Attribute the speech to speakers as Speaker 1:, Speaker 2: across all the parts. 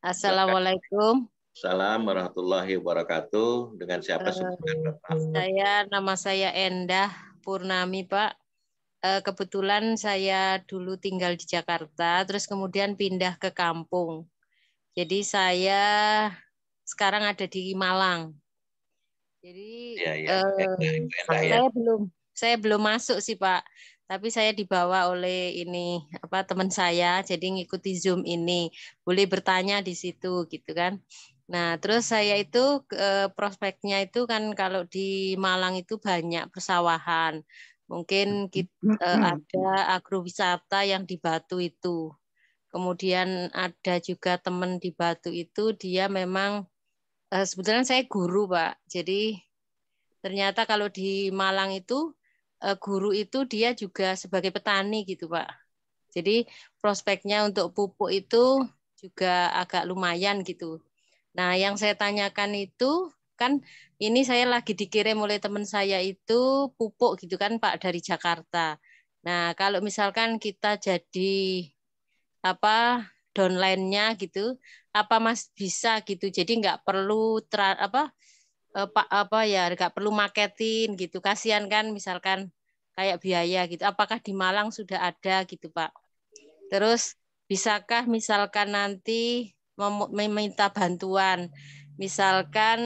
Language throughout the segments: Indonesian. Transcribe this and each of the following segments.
Speaker 1: Silakan.
Speaker 2: Assalamualaikum.
Speaker 1: Assalamualaikum warahmatullahi wabarakatuh. Dengan siapa sebutkan Bapak?
Speaker 2: Nama saya Endah Purnami, Pak. Kebetulan saya dulu tinggal di Jakarta, terus kemudian pindah ke kampung. Jadi saya sekarang ada di Malang. Jadi
Speaker 1: Ya, ya. Endah ya.
Speaker 2: saya belum masuk sih, Pak. Tapi saya dibawa oleh ini teman saya, jadi ngikuti Zoom ini. Boleh bertanya di situ gitu kan. Nah, terus saya itu prospeknya itu kan kalau di Malang itu banyak persawahan. Mungkin ada agrowisata yang di Batu itu. Kemudian ada juga teman di Batu itu dia memang sebetulnya saya guru, Pak. Jadi ternyata kalau di Malang itu guru itu dia juga sebagai petani gitu, Pak. Jadi prospeknya untuk pupuk itu juga agak lumayan gitu. Nah, yang saya tanyakan itu kan ini saya lagi dikirim oleh teman saya itu pupuk gitu kan, Pak, dari Jakarta. Nah, kalau misalkan kita jadi downline-nya gitu, apa Mas bisa gitu. Jadi nggak perlu Pak nggak perlu marketing gitu. Kasihan kan misalkan kayak biaya gitu. Apakah di Malang sudah ada gitu, Pak? Terus bisakah misalkan nanti meminta bantuan, misalkan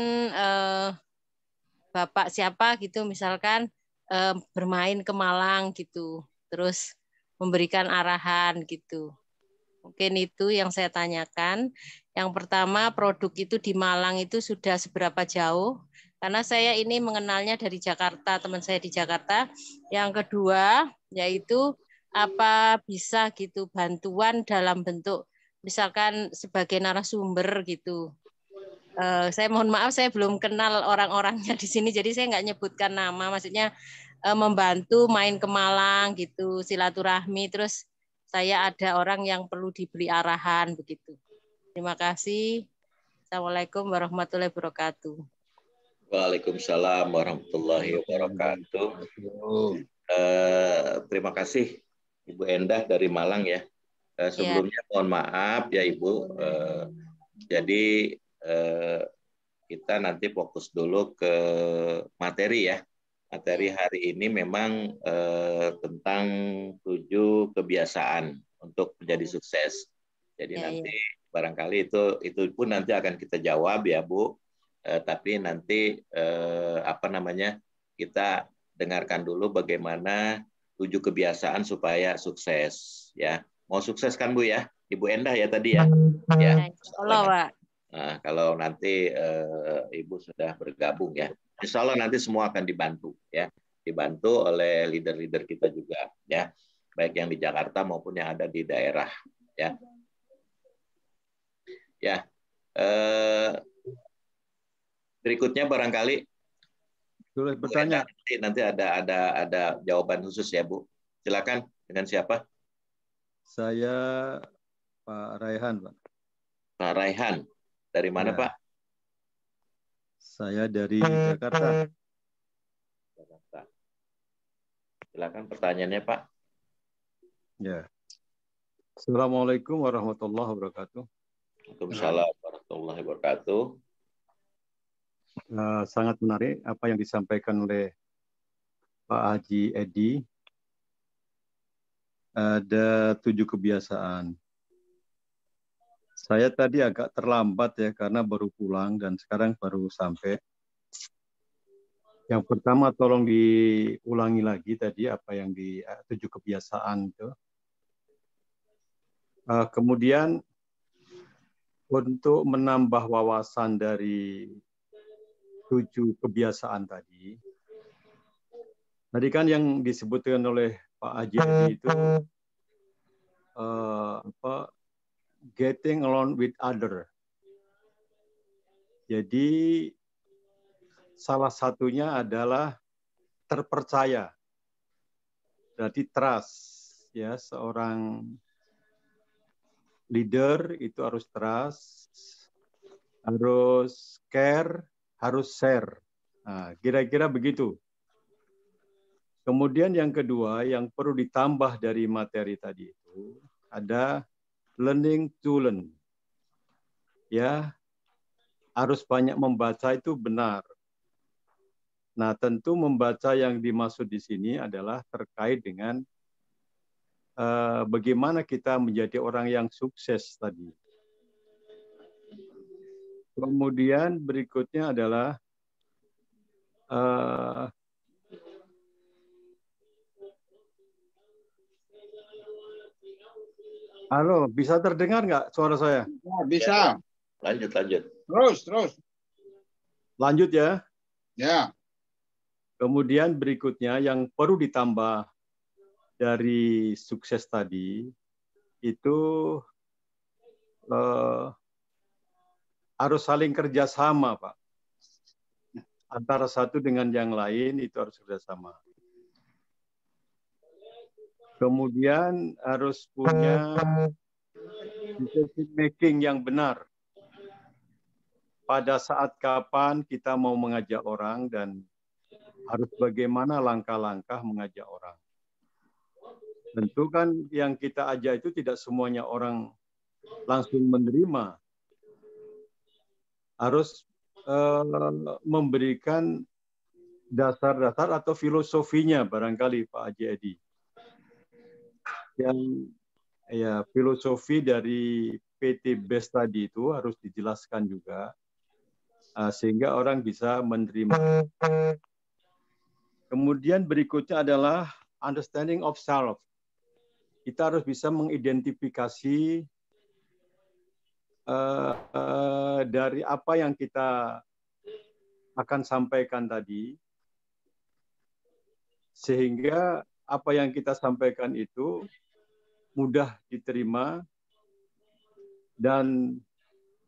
Speaker 2: Bapak siapa gitu, misalkan bermain ke Malang gitu, terus memberikan arahan gitu. Mungkin itu yang saya tanyakan. Yang pertama, produk itu di Malang itu sudah seberapa jauh? Karena saya ini mengenalnya dari Jakarta, teman saya di Jakarta. Yang kedua, yaitu apa bisa gitu bantuan dalam bentuk misalkan sebagai narasumber gitu. Saya mohon maaf, saya belum kenal orang-orangnya di sini, jadi saya nggak nyebutkan nama. Maksudnya membantu main ke Malang gitu, silaturahmi. Terus saya ada orang yang perlu diberi arahan begitu. Terima kasih. Assalamualaikum warahmatullahi wabarakatuh.
Speaker 1: Waalaikumsalam warahmatullahi wabarakatuh. Terima kasih Ibu Endah dari Malang ya. Sebelumnya mohon maaf ya Ibu. Jadi kita nanti fokus dulu ke materi ya. Materi hari ini memang tentang 7 kebiasaan untuk menjadi sukses. Jadi nanti barangkali itu pun nanti akan kita jawab ya Bu. Tapi nanti kita dengarkan dulu bagaimana 7 kebiasaan supaya sukses ya. Mau sukses kan Bu ya? Ibu Endah ya tadi ya. Ya.
Speaker 2: Allah, Pak.
Speaker 1: Nah, kalau nanti Ibu sudah bergabung ya, Insya Allah nanti semua akan dibantu ya, dibantu oleh leader-leader kita juga ya, baik yang di Jakarta maupun yang ada di daerah ya. Ya, berikutnya barangkali
Speaker 3: boleh bertanya.
Speaker 1: Nanti ada jawaban khusus ya Bu. Silakan, dengan siapa?
Speaker 3: Saya Pak Raihan, Pak.
Speaker 1: Pak Raihan. Dari mana, Pak?
Speaker 3: Saya dari Jakarta.
Speaker 1: Silakan pertanyaannya, Pak.
Speaker 3: Ya. Assalamualaikum warahmatullahi wabarakatuh.
Speaker 1: Waalaikumsalam warahmatullahi wabarakatuh.
Speaker 3: Sangat menarik apa yang disampaikan oleh Pak Haji Edi. Ada 7 kebiasaan. Saya tadi agak terlambat ya karena baru pulang dan sekarang baru sampai. Yang pertama tolong diulangi lagi tadi apa yang di 7 kebiasaan itu. Kemudian untuk menambah wawasan dari 7 kebiasaan tadi. Tadi kan yang disebutkan oleh Pak Haji itu getting along with other. Jadi salah satunya adalah terpercaya. Berarti trust ya, seorang leader itu harus trust, harus care, harus share. Nah, kira-kira begitu. Kemudian yang kedua yang perlu ditambah dari materi tadi itu ada learning to learn. ya harus banyak membaca itu benar. Nah, tentu membaca yang dimaksud di sini adalah terkait dengan bagaimana kita menjadi orang yang sukses tadi. Kemudian berikutnya adalah halo, bisa terdengar nggak suara saya?
Speaker 4: Ya, bisa.
Speaker 1: Lanjut.
Speaker 4: Terus.
Speaker 3: Lanjut ya.
Speaker 4: Ya.
Speaker 3: Kemudian berikutnya yang perlu ditambah dari sukses tadi itu harus saling kerjasama, Pak. Antara satu dengan yang lain itu harus kerjasama. Kemudian harus punya decision making yang benar. Pada saat kapan kita mau mengajak orang dan harus bagaimana langkah-langkah mengajak orang. Tentu kan yang kita ajak itu tidak semuanya orang langsung menerima. Harus memberikan dasar-dasar atau filosofinya barangkali Pak Haji Edi. Yang ya filosofi dari PT BES tadi itu harus dijelaskan juga sehingga orang bisa menerima. Kemudian berikutnya adalah understanding of self. Kita harus bisa mengidentifikasi dari apa yang kita akan sampaikan tadi, sehingga apa yang kita sampaikan itu mudah diterima dan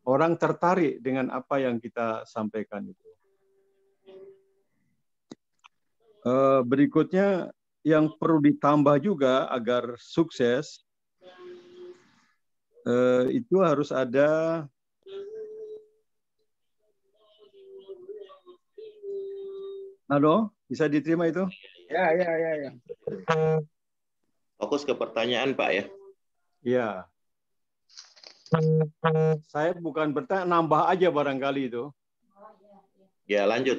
Speaker 3: orang tertarik dengan apa yang kita sampaikan itu. Berikutnya yang perlu ditambah juga agar sukses itu harus ada halo, bisa diterima itu?
Speaker 4: Ya.
Speaker 1: Fokus ke pertanyaan, Pak ya.
Speaker 3: Iya. Saya bukan bertanya, nambah aja barangkali itu.
Speaker 1: Ya, lanjut.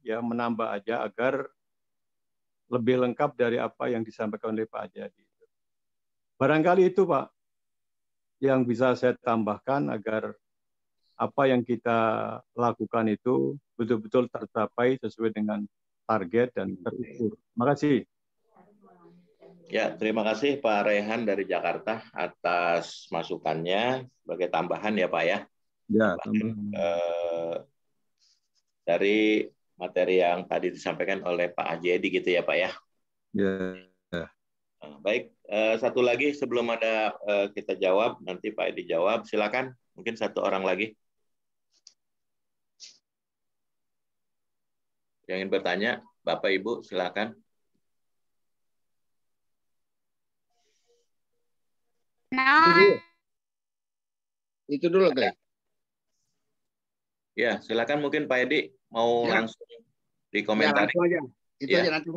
Speaker 3: Ya, menambah aja agar lebih lengkap dari apa yang disampaikan oleh Pak Haji. Barangkali itu, Pak, yang bisa saya tambahkan agar apa yang kita lakukan itu betul-betul tercapai sesuai dengan target dan terukur. Terima kasih.
Speaker 1: Ya, terima kasih Pak Rehan dari Jakarta atas masukannya sebagai tambahan ya Pak ya.
Speaker 3: Ya,
Speaker 1: dari materi yang tadi disampaikan oleh Pak Haji Edi gitu ya Pak ya.
Speaker 3: Ya.
Speaker 1: Baik, satu lagi sebelum ada kita jawab, nanti Pak Edi jawab. Silakan, mungkin satu orang lagi. Yang ingin bertanya, Bapak Ibu silakan.
Speaker 4: Itu dulu, Glenn.
Speaker 1: Ya, silakan mungkin Pak Edi mau langsung dikomentari.
Speaker 4: Ya, langsung aja. Itu aja nanti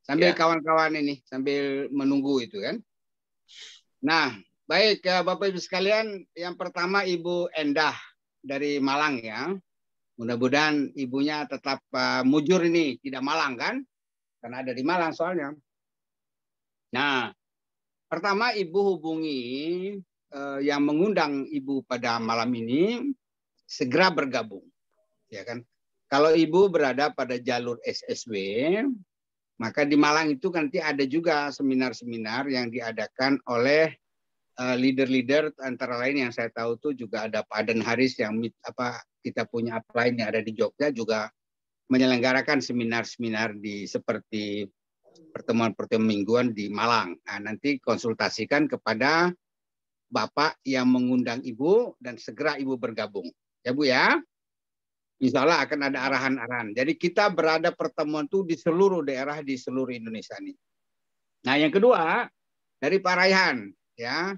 Speaker 4: sambil kawan-kawan ini sambil menunggu itu kan. Nah, baik Bapak Ibu sekalian, yang pertama Ibu Endah dari Malang ya. Mudah-mudahan ibunya tetap mujur ini, tidak malang kan? Karena ada di Malang soalnya. Nah, pertama Ibu hubungi yang mengundang Ibu pada malam ini segera bergabung, ya kan? Kalau Ibu berada pada jalur SSW, maka di Malang itu nanti ada juga seminar-seminar yang diadakan oleh leader-leader, antara lain yang saya tahu tuh juga ada Pak Aden Haris yang kita punya upline yang ada di Jogja juga menyelenggarakan seminar-seminar di seperti pertemuan-pertemuan mingguan di Malang. Nah, nanti konsultasikan kepada Bapak yang mengundang Ibu dan segera Ibu bergabung. Ya Bu ya. Insya Allah akan ada arahan-arahan. Jadi kita berada pertemuan itu di seluruh daerah di seluruh Indonesia ini. Nah, yang kedua dari Pak Raihan ya.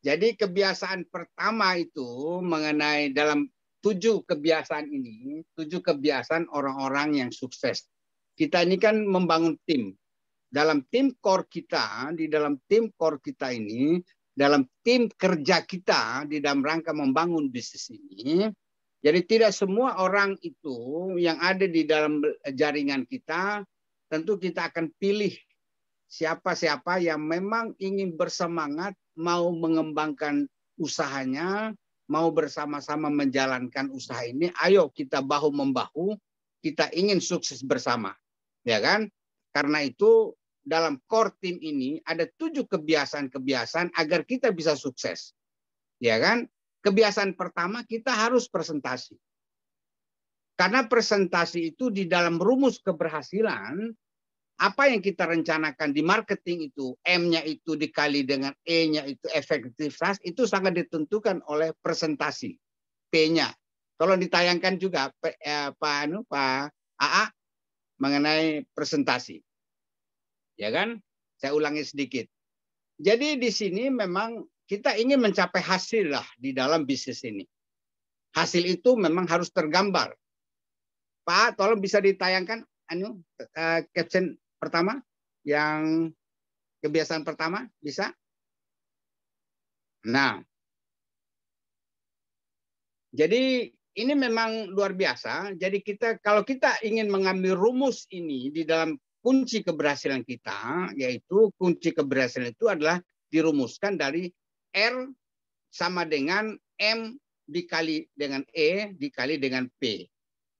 Speaker 4: Jadi kebiasaan pertama itu mengenai dalam 7 kebiasaan ini, 7 kebiasaan orang-orang yang sukses. Kita ini kan membangun tim. Dalam tim core kita, di dalam tim core kita ini dalam tim kerja kita di dalam rangka membangun bisnis ini. Jadi tidak semua orang itu yang ada di dalam jaringan kita, tentu kita akan pilih siapa-siapa yang memang ingin bersemangat, mau mengembangkan usahanya, mau bersama-sama menjalankan usaha ini. Ayo kita bahu-membahu, kita ingin sukses bersama. Ya kan? Karena itu dalam core team ini ada 7 kebiasaan-kebiasaan agar kita bisa sukses. Ya kan? Kebiasaan pertama, kita harus presentasi. Karena presentasi itu di dalam rumus keberhasilan, apa yang kita rencanakan di marketing itu, M-nya itu dikali dengan E-nya itu efektivitas, itu sangat ditentukan oleh presentasi. P-nya. Tolong ditayangkan juga Pak AA mengenai presentasi. Ya kan? Saya ulangi sedikit. Jadi di sini memang kita ingin mencapai hasil lah di dalam bisnis ini. Hasil itu memang harus tergambar. Pak, tolong bisa ditayangkan caption pertama, yang kebiasaan pertama, bisa? Nah, jadi ini memang luar biasa. Jadi kalau kita ingin mengambil rumus ini di dalam kunci keberhasilan kita, yaitu kunci keberhasilan itu adalah dirumuskan dari R sama dengan M dikali dengan E dikali dengan P.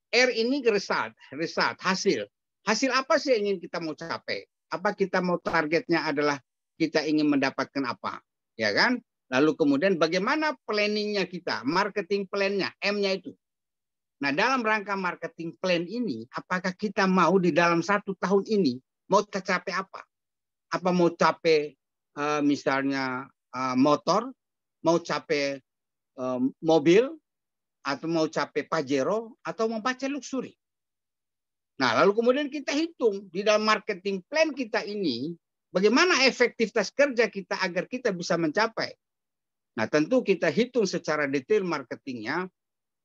Speaker 4: R ini result, hasil. Hasil apa sih yang ingin kita mau capai? Apa kita mau targetnya adalah kita ingin mendapatkan apa? Ya kan? Lalu kemudian bagaimana planningnya kita, marketing plan-nya, M-nya itu. Nah, dalam rangka marketing plan ini, apakah kita mau di dalam 1 tahun ini mau tercapai apa? Apa mau capai misalnya motor, mau capai mobil, atau mau capai Pajero, atau mau capai luxury. Nah, lalu kemudian kita hitung di dalam marketing plan kita ini, bagaimana efektivitas kerja kita agar kita bisa mencapai. Nah, tentu kita hitung secara detail marketingnya.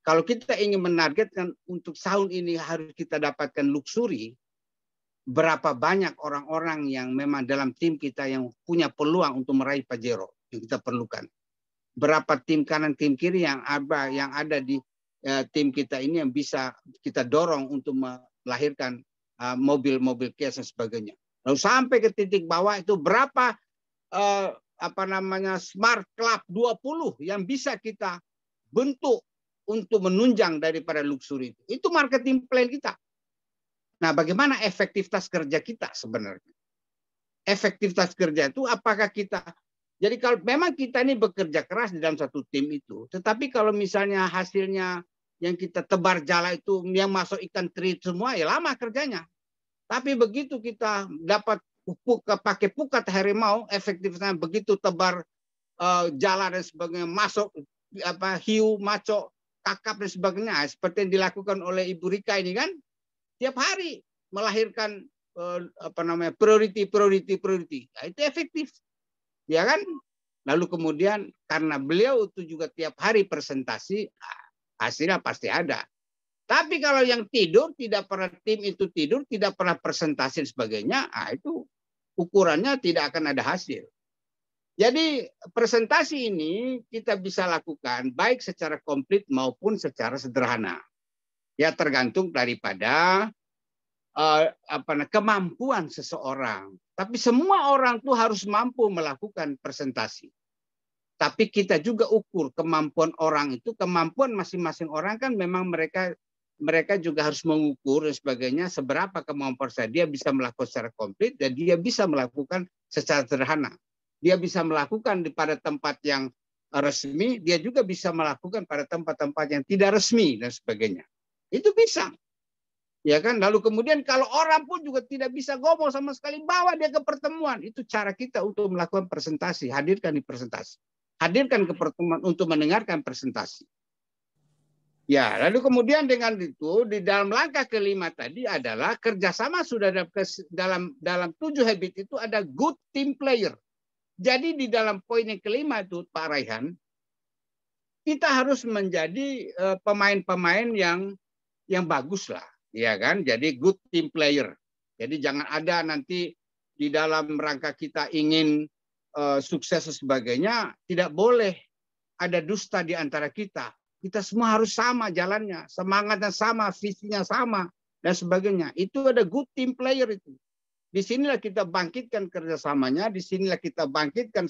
Speaker 4: Kalau kita ingin menargetkan untuk tahun ini harus kita dapatkan luxury, berapa banyak orang-orang yang memang dalam tim kita yang punya peluang untuk meraih Pajero yang kita perlukan. Berapa tim kanan, tim kiri yang ada di tim kita ini yang bisa kita dorong untuk melahirkan mobil-mobil Kia dan sebagainya. Lalu sampai ke titik bawah itu berapa Smart Club 20 yang bisa kita bentuk untuk menunjang daripada luxury itu. Itu marketing plan kita. Nah, bagaimana efektivitas kerja kita sebenarnya? Efektivitas kerja itu apakah kita... Jadi kalau memang kita ini bekerja keras di dalam satu tim itu, tetapi kalau misalnya hasilnya yang kita tebar jala itu yang masuk ikan teri semua, ya lama kerjanya. Tapi begitu kita dapat pakai pukat harimau, efektivitasnya begitu tebar jala dan sebagainya, masuk hiu, maco, kakap dan sebagainya, seperti yang dilakukan oleh Ibu Rika ini kan, tiap hari melahirkan priority. Nah, itu efektif. Ya kan? Lalu kemudian karena beliau itu juga tiap hari presentasi, hasilnya pasti ada. Tapi kalau yang tidur, tidak pernah tim itu tidur, tidak pernah presentasi dan sebagainya, itu ukurannya tidak akan ada hasil. Jadi presentasi ini kita bisa lakukan baik secara komplit maupun secara sederhana. Ya tergantung daripada kemampuan seseorang. Tapi semua orang tuh harus mampu melakukan presentasi. Tapi kita juga ukur kemampuan orang itu, kemampuan masing-masing orang kan memang mereka juga harus mengukur dan sebagainya seberapa kemampuan dia bisa melakukan secara komplit dan dia bisa melakukan secara sederhana. Dia bisa melakukan pada tempat yang resmi, dia juga bisa melakukan pada tempat-tempat yang tidak resmi dan sebagainya. Itu bisa. Ya kan? Lalu kemudian kalau orang pun juga tidak bisa ngomong sama sekali, bawa dia ke pertemuan. Itu cara kita untuk melakukan presentasi, hadirkan di presentasi. Hadirkan ke pertemuan untuk mendengarkan presentasi. Ya, lalu kemudian dengan itu di dalam langkah kelima tadi adalah kerjasama sudah dalam 7 habit itu ada good team player. Jadi di dalam poin yang kelima itu Pak Raihan, kita harus menjadi pemain-pemain yang bagus lah. Ya kan, jadi good team player. Jadi jangan ada nanti di dalam rangka kita ingin sukses dan sebagainya, tidak boleh ada dusta di antara kita. Kita semua harus sama jalannya, semangatnya sama, visinya sama, dan sebagainya. Itu ada good team player itu. Disinilah kita bangkitkan kerjasamanya, disinilah kita bangkitkan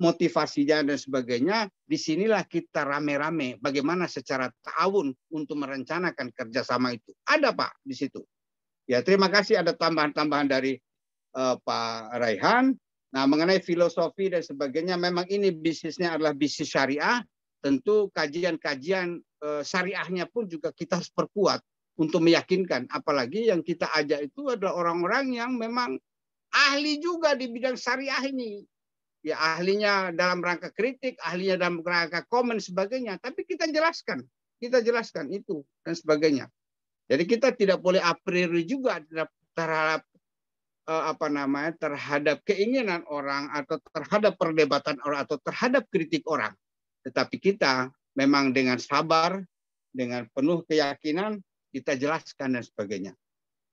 Speaker 4: motivasinya dan sebagainya. Disinilah kita rame-rame bagaimana secara ta'awun untuk merencanakan kerjasama itu. Ada Pak di situ. Ya, terima kasih ada tambahan-tambahan dari Pak Raihan. Nah, mengenai filosofi dan sebagainya, memang ini bisnisnya adalah bisnis syariah. Tentu kajian-kajian syariahnya pun juga kita harus perkuat untuk meyakinkan. Apalagi yang kita ajak itu adalah orang-orang yang memang ahli juga di bidang syariah ini. Ya, ahlinya dalam rangka kritik, ahlinya dalam rangka komen sebagainya. Tapi kita jelaskan itu dan sebagainya. Jadi kita tidak boleh a priori juga terhadap terhadap keinginan orang atau terhadap perdebatan orang atau terhadap kritik orang. Tetapi kita memang dengan sabar, dengan penuh keyakinan, kita jelaskan dan sebagainya.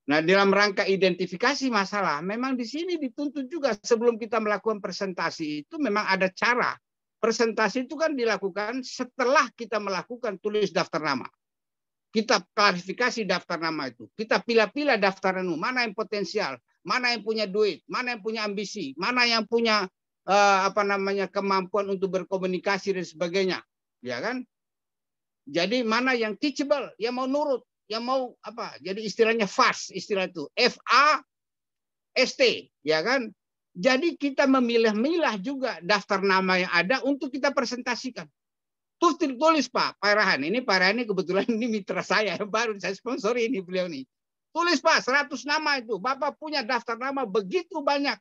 Speaker 4: Nah, dalam rangka identifikasi masalah, memang di sini dituntut juga sebelum kita melakukan presentasi itu memang ada cara. Presentasi itu kan dilakukan setelah kita melakukan tulis daftar nama. Kita klarifikasi daftar nama itu. Kita pilih-pilih daftar nama, mana yang potensial, mana yang punya duit, mana yang punya ambisi, mana yang punya kemampuan untuk berkomunikasi dan sebagainya, ya kan? Jadi mana yang teachable, yang mau nurut, yang mau apa? Jadi istilahnya FAST, istilah itu FAST, ya kan? Jadi kita memilah-milah juga daftar nama yang ada untuk kita presentasikan. Tulis Pak Rahan. Ini Pak Rahan ini kebetulan ini mitra saya yang baru saya sponsori ini beliau nih. Tulis Pak 100 nama itu. Bapak punya daftar nama begitu banyak.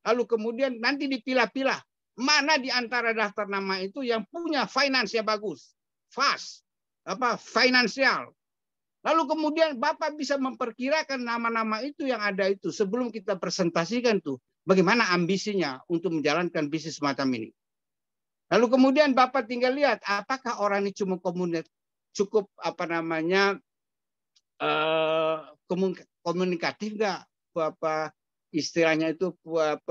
Speaker 4: Lalu kemudian nanti dipilah-pilah. Mana di antara daftar nama itu yang punya finance yang bagus. Fast. Finansial. Lalu kemudian Bapak bisa memperkirakan nama-nama itu yang ada itu. Sebelum kita presentasikan tuh. Bagaimana ambisinya untuk menjalankan bisnis semacam ini. Lalu kemudian Bapak tinggal lihat. Apakah orang ini cuma cukup komunikatif nggak? Istilahnya itu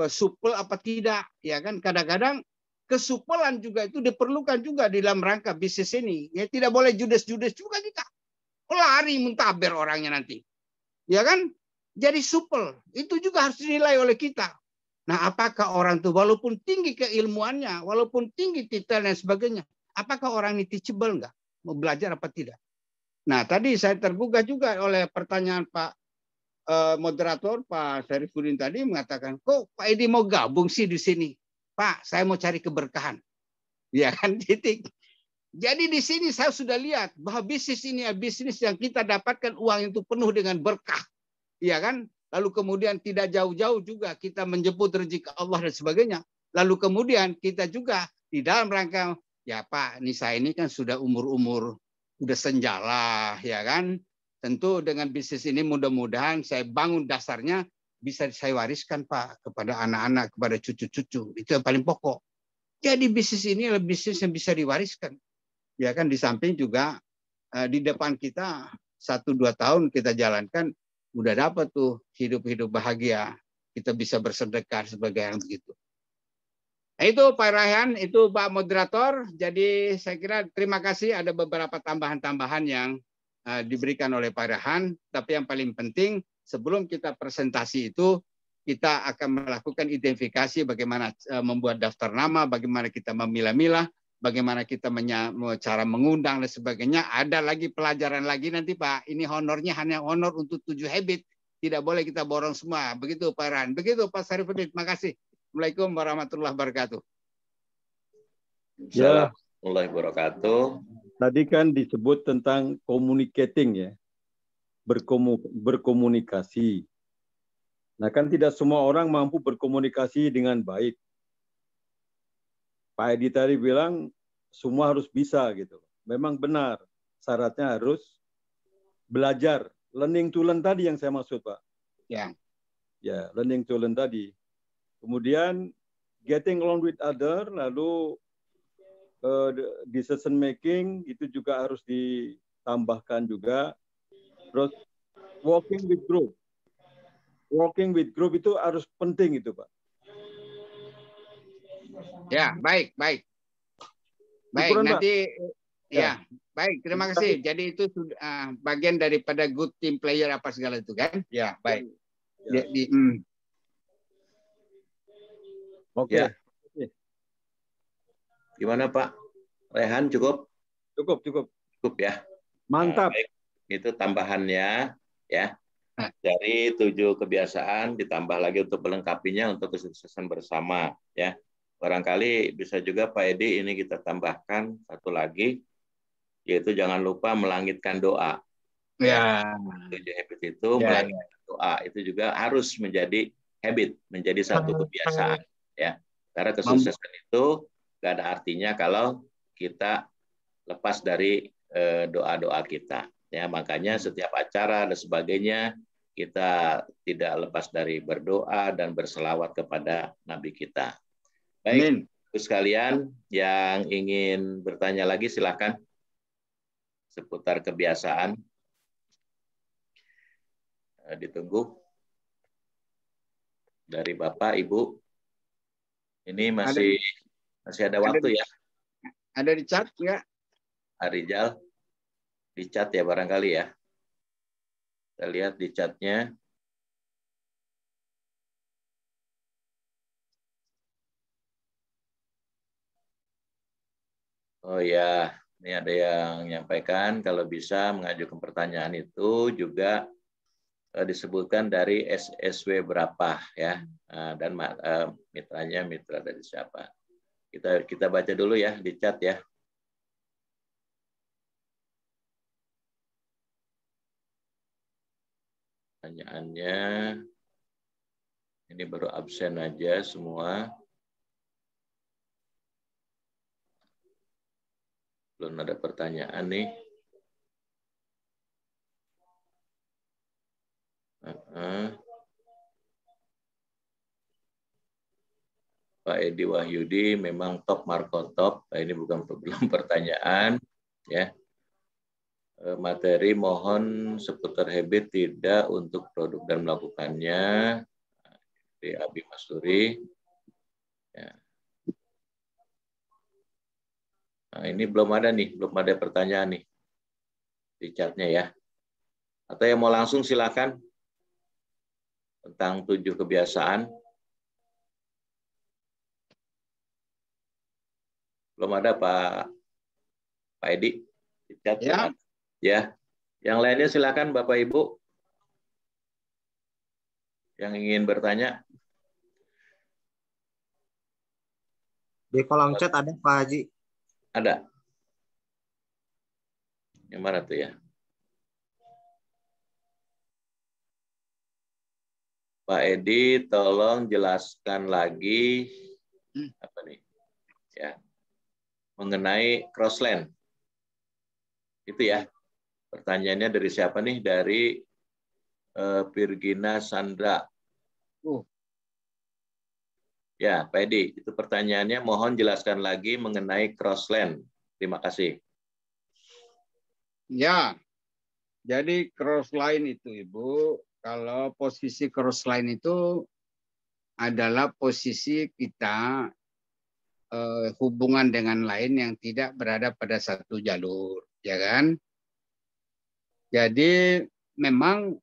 Speaker 4: supel apa tidak, ya kan? Kadang-kadang kesupelan juga itu diperlukan juga di dalam rangka bisnis ini. Ya tidak boleh judes-judes juga kita. Lari muntaber orangnya nanti. Ya kan? Jadi supel. Itu juga harus dinilai oleh kita. Nah, apakah orang itu walaupun tinggi keilmuannya, walaupun tinggi titel dan sebagainya, apakah orang ini teachable nggak? Mau belajar apa tidak? Nah, tadi saya tergugah juga oleh pertanyaan Pak moderator Pak Syarifudin tadi mengatakan, kok Pak Edi mau gabung sih di sini? Pak, saya mau cari keberkahan. Ya kan, titik. Jadi di sini saya sudah lihat bahwa bisnis ini adalah bisnis yang kita dapatkan uang itu penuh dengan berkah. Ya kan? Lalu kemudian tidak jauh-jauh juga kita menjemput rezeki Allah dan sebagainya. Lalu kemudian kita juga di dalam rangka, ya Pak, saya ini kan sudah umur-umur, udah senjala, ya kan? Tentu dengan bisnis ini mudah-mudahan saya bangun dasarnya bisa saya wariskan Pak kepada anak-anak, kepada cucu-cucu. Itu yang paling pokok. Jadi bisnis ini adalah bisnis yang bisa diwariskan. Ya kan, di samping juga di depan kita 1-2 tahun kita jalankan, udah dapat tuh hidup-hidup bahagia. Kita bisa bersedekah sebagai yang begitu. Nah, itu Pak Raihan, itu Pak Moderator. Jadi saya kira terima kasih ada beberapa tambahan-tambahan yang diberikan oleh Pak Raihan. Tapi yang paling penting sebelum kita presentasi itu kita akan melakukan identifikasi bagaimana membuat daftar nama, bagaimana kita memilah-milah, bagaimana kita cara mengundang dan sebagainya. Ada lagi pelajaran lagi nanti Pak. Ini honornya hanya honor untuk 7 habit. Tidak boleh kita borong semua. Begitu Pak Raihan. Begitu Pak Syarifudin. Terima kasih. Assalamualaikum warahmatullahi wabarakatuh.
Speaker 3: Ya,
Speaker 1: warahmatullahi wabarakatuh.
Speaker 3: Tadi kan disebut tentang communicating ya, berkomunikasi. Nah kan tidak semua orang mampu berkomunikasi dengan baik. Pak Edi tadi bilang semua harus bisa gitu. Memang benar, syaratnya harus belajar. Learning to learn tadi yang saya maksud Pak.
Speaker 4: Ya.
Speaker 3: Ya, learning to learn tadi. Kemudian getting along with other, lalu decision making itu juga harus ditambahkan juga. Terus working with group. Working with group itu harus penting itu Pak.
Speaker 4: Ya, baik. Baik,
Speaker 3: Syukuran,
Speaker 4: nanti
Speaker 3: Ya.
Speaker 4: ya, baik. Terima kasih. Jadi itu sudah bagian daripada good team player apa segala itu kan? Ya, baik.
Speaker 3: Ya. Oke.
Speaker 1: Ya. Gimana Pak Rehan, cukup? Cukup ya.
Speaker 3: Mantap.
Speaker 1: Nah, baik. Itu tambahannya ya. Dari 7 kebiasaan ditambah lagi untuk melengkapinya untuk kesuksesan bersama ya. Barangkali bisa juga Pak Edi ini kita tambahkan satu lagi, yaitu jangan lupa melangitkan doa.
Speaker 4: Ya.
Speaker 1: 7 habit itu melangitkan doa itu juga harus menjadi habit, menjadi satu kebiasaan ya. Karena kesuksesan itu nggak ada artinya kalau kita lepas dari doa-doa kita. Ya, makanya setiap acara dan sebagainya kita tidak lepas dari berdoa dan berselawat kepada Nabi kita. Baik, sekalian yang ingin bertanya lagi silakan seputar kebiasaan. Ditunggu dari Bapak, Ibu. Ini masih ada waktu ya.
Speaker 4: Ada di chat ya?
Speaker 1: Arijal di chat ya barangkali ya. Kita lihat di chatnya. Oh ya, ini ada yang menyampaikan kalau bisa mengajukan pertanyaan itu juga disebutkan dari SSW berapa ya, dan mitranya mitra dari siapa. Kita baca dulu ya di chat ya. Pertanyaannya ini baru absen aja semua. Belum ada pertanyaan nih. Pak Edi Wahyudi memang top Marco top. Nah, ini belum pertanyaan ya. Materi mohon seputar habit tidak untuk produk dan melakukannya. Di Abi Masturi. Ya. Nah, ini belum ada pertanyaan nih di chatnya ya. Atau yang mau langsung silakan tentang 7 kebiasaan. Belum ada Pak Edi di chat ya. Ya. Yang lainnya silakan Bapak Ibu yang ingin bertanya.
Speaker 5: Di kolom chat ada Pak Haji.
Speaker 1: Ada. Yang mana tuh ya? Pak Edi, tolong jelaskan lagi apa nih? Ya. Mengenai crossland. Itu ya. Pertanyaannya dari siapa nih? Dari Virgina Sandra. Ya, Pak Edi, itu pertanyaannya mohon jelaskan lagi mengenai crossland. Terima kasih.
Speaker 4: Ya, jadi crossline itu Ibu, kalau posisi crossline itu adalah posisi kita hubungan dengan lain yang tidak berada pada satu jalur, ya kan? Jadi memang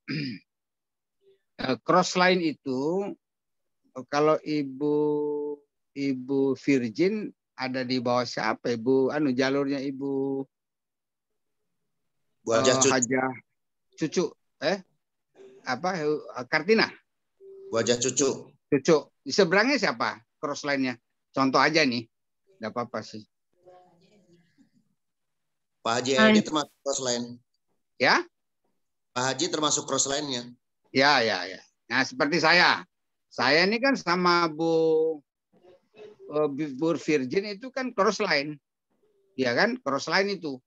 Speaker 4: crossline itu kalau Ibu Virgin ada di bawah siapa Ibu? Jalurnya Ibu Hajah Cucu Kartina.
Speaker 5: Wajah Cucu.
Speaker 4: Di seberangnya siapa crossline-nya? Contoh aja nih. Enggak apa-apa sih.
Speaker 5: Pak Haji Edi termasuk crossline.
Speaker 4: Ya?
Speaker 5: Pak Haji termasuk crossline-nya.
Speaker 4: Ya. Nah, seperti saya. Saya ini kan sama Bu Virgin itu kan crossline. Ya kan? Crossline itu.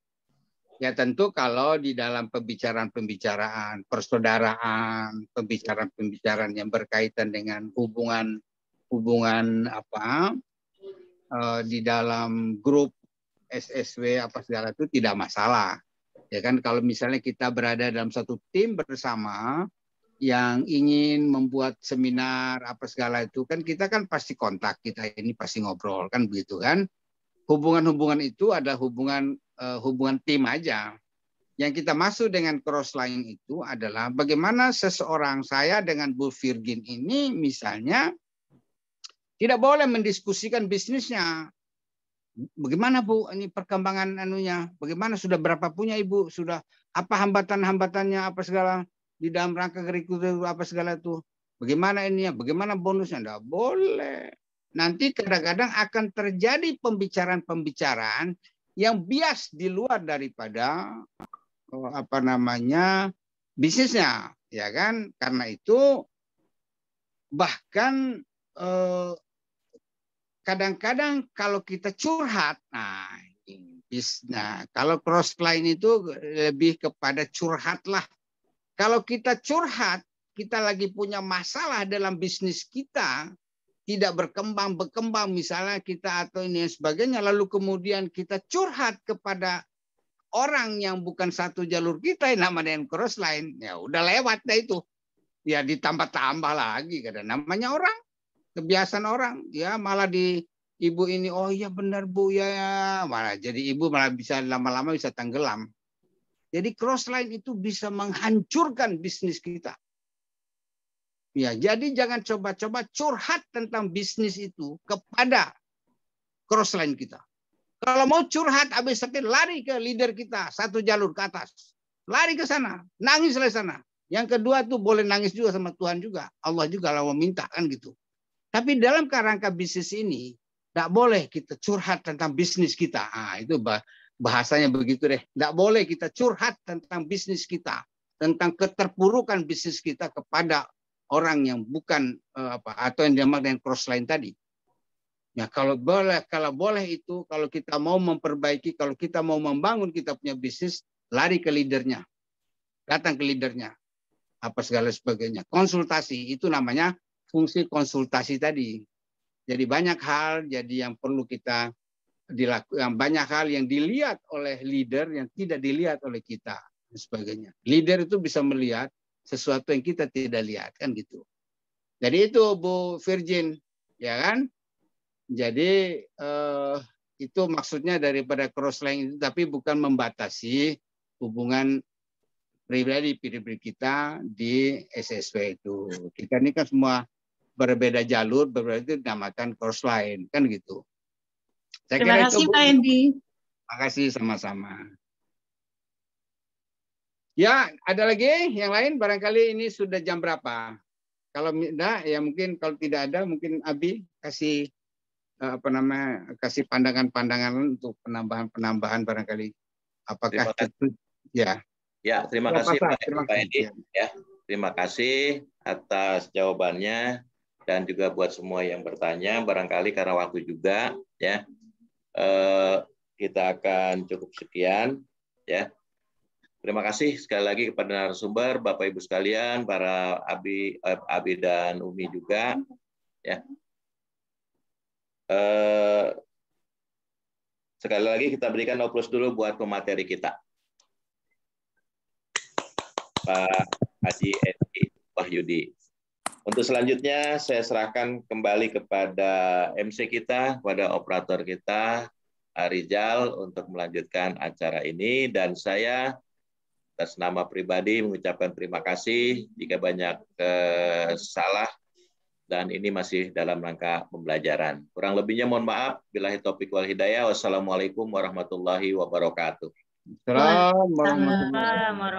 Speaker 4: Ya tentu kalau di dalam pembicaraan, persaudaraan, pembicaraan yang berkaitan dengan hubungan di dalam grup SSW apa segala itu tidak masalah. Ya kan kalau misalnya kita berada dalam satu tim bersama yang ingin membuat seminar apa segala itu kan kita kan pasti kontak, kita ini pasti ngobrol kan begitu kan. Hubungan-hubungan itu ada hubungan tim aja. Yang kita maksud dengan crossline itu adalah bagaimana seseorang, saya dengan Bu Virgin ini misalnya tidak boleh mendiskusikan bisnisnya. Bagaimana Bu ini perkembangan anunya? Bagaimana, sudah berapa punya Ibu? Sudah apa hambatan-hambatannya apa segala di dalam rangka curriculum apa segala itu? Bagaimana ininya? Bagaimana bonusnya? Enggak boleh. Nanti kadang-kadang akan terjadi pembicaraan-pembicaraan yang bias di luar daripada apa namanya bisnisnya, ya kan? Karena itu bahkan kadang-kadang kalau kita curhat, nah kalau crossline itu lebih kepada curhat lah. Kalau kita curhat, kita lagi punya masalah dalam bisnis kita, tidak berkembang misalnya kita atau ini dan sebagainya, lalu kemudian kita curhat kepada orang yang bukan satu jalur kita, yang namanya crossline, ya udah lewat dah itu. Ya ditambah-tambah lagi, kadang namanya orang. Kebiasaan orang, ya malah di ibu ini, oh iya benar Bu, ya malah jadi ibu malah bisa lama-lama bisa tenggelam. Jadi crossline itu bisa menghancurkan bisnis kita. Ya, jadi jangan coba-coba curhat tentang bisnis itu kepada crossline kita. Kalau mau curhat habis sakit, lari ke leader kita, satu jalur ke atas. Lari ke sana, nangis dari sana. Yang kedua tuh boleh nangis juga sama Tuhan juga. Allah juga kalau meminta kan gitu. Tapi dalam kerangka bisnis ini, tidak boleh kita curhat tentang bisnis kita. Ah, itu bahasanya begitu deh. Tidak boleh kita curhat tentang bisnis kita, tentang keterpurukan bisnis kita kepada orang yang bukan atau yang dimaksud dengan crossline tadi. Ya kalau boleh itu, kalau kita mau memperbaiki, kalau kita mau membangun kita punya bisnis, lari ke leadernya, datang ke leadernya, apa segala sebagainya. Konsultasi itu namanya fungsi konsultasi tadi. Jadi banyak hal yang perlu kita dilakukan, banyak hal yang dilihat oleh leader yang tidak dilihat oleh kita dan sebagainya. Leader itu bisa melihat sesuatu yang kita tidak lihat kan gitu. Jadi itu Bu Virgin, ya kan? Jadi itu maksudnya daripada crossline itu, tapi bukan membatasi hubungan pribadi kita di SSW itu. Kita ini kan semua berbeda jalur, berbeda itu dinamakan crossline kan gitu.
Speaker 6: Terima kasih Pak Hendy.
Speaker 4: Terima kasih sama-sama. Ya, ada lagi yang lain, barangkali ini sudah jam berapa? Kalau tidak, ya mungkin kalau tidak ada, mungkin Abi kasih kasih pandangan-pandangan untuk penambahan barangkali. Apakah itu? Ya.
Speaker 1: Ya, terima kasih Pak Edi. Ya, terima kasih atas jawabannya dan juga buat semua yang bertanya. Barangkali karena waktu juga, ya, kita akan cukup sekian, ya. Terima kasih sekali lagi kepada narasumber, Bapak Ibu sekalian, para Abi dan Umi juga, ya. Sekali lagi kita berikan aplaus dulu buat pemateri kita, Pak Haji Edi Wahyudi. Untuk selanjutnya saya serahkan kembali kepada MC kita, kepada operator kita, Rizal, untuk melanjutkan acara ini. Dan saya atas nama pribadi mengucapkan terima kasih jika banyak salah, dan ini masih dalam rangka pembelajaran. Kurang lebihnya mohon maaf. Billahi taufiq wal hidayah. Wassalamualaikum warahmatullahi wabarakatuh.
Speaker 4: Assalamualaikum warahmatullahi wabarakatuh.